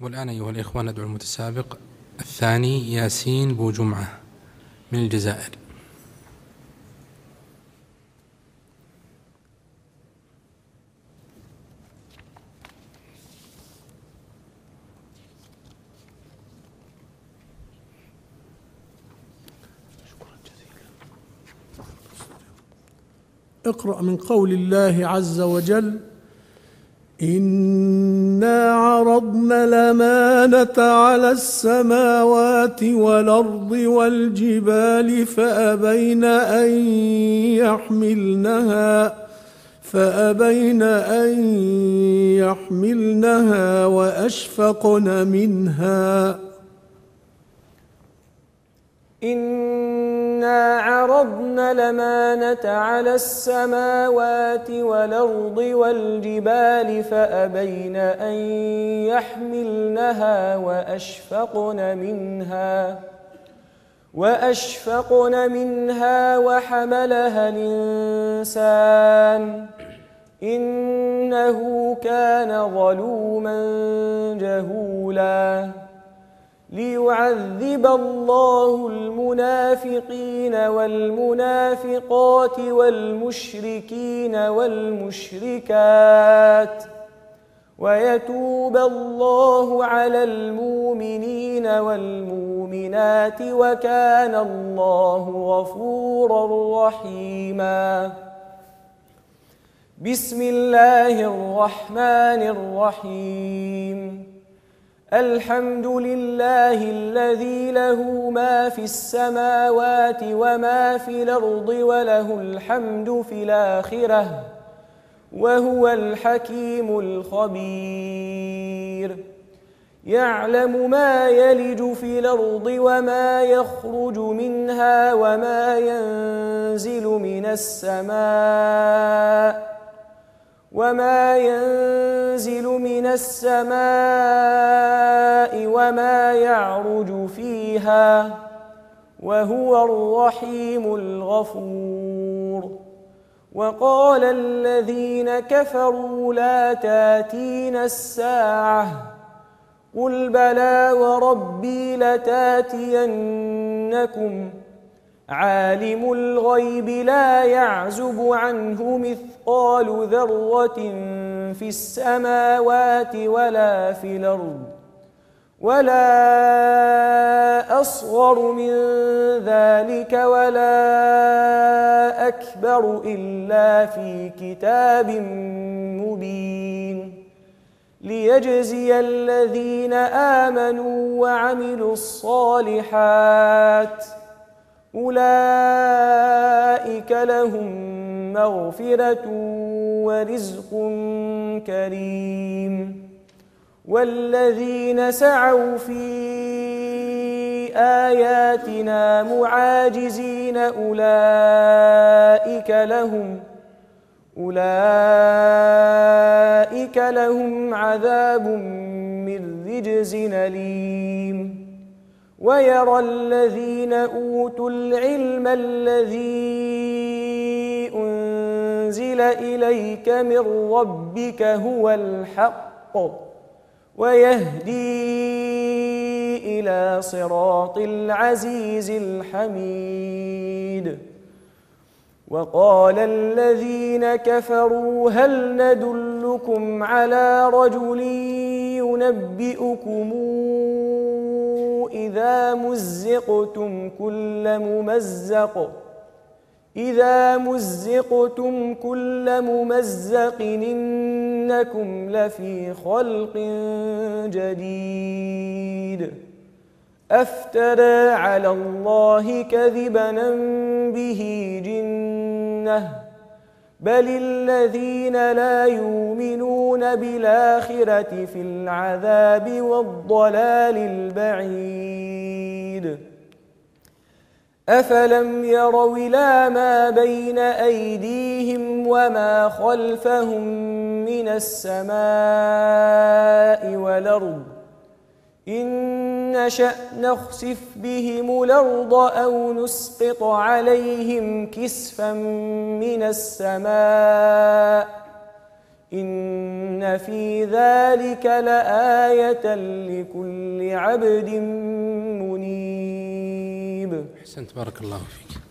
والآن أيها الإخوة ندعو المتسابق الثاني ياسين بوجمعة من الجزائر. اقرأ من قول الله عز وجل: إنا عرضنا الأمانة على السماوات والأرض والجبال فأبين أن يحملنها وأشفقن منها. إنا عرضنا الأمانة على السماوات والأرض والجبال فأبين أن يحملنها وأشفقن منها وحملها الإنسان إنه كان ظلوما جهولا. ليعذب الله المنافقين والمنافقات والمشركين والمشركات ويتوب الله على المؤمنين والمؤمنات وكان الله غفورا رحيما. بسم الله الرحمن الرحيم. الحمد لله الذي له ما في السماوات وما في الأرض وله الحمد في الآخرة وهو الحكيم الخبير. يعلم ما يلج في الأرض وما يخرج منها وما ينزل من السماء وما يعرج فيها وهو الرحيم الغفور. وقال الذين كفروا لا تاتين الساعة قل بلى وربي لتاتينكم عالم الغيب لا يعزب عنه مثقال ذرة في السماوات ولا في الأرض ولا أصغر من ذلك ولا أكبر إلا في كتاب مبين. ليجزي الذين آمنوا وعملوا الصالحات أولئك لهم مغفرة ورزق كريم. والذين سعوا في آياتنا معاجزين أولئك لهم عذاب من رجز أليم. ويرى الذين أوتوا العلم الذي أنزل إليك من ربك هو الحق ويهدي إلى صراط العزيز الحميد. وقال الذين كفروا هل ندلكم على رجل ينبئكم إذا مزقتم كل ممزق إنكم لفي خلق جديد. أفترى على الله كذبا به جنة بل الذين لا يؤمنون بالآخرة في العذاب والضلال البعيد. أفلم يروا إلى ما بين أيديهم وما خلفهم من السماء والأرض إن نشأ نخسف بهم الأرض أو نسقط عليهم كسفا من السماء إن في ذلك لآية لكل عبد منيب. أحسنت، بارك الله فيك.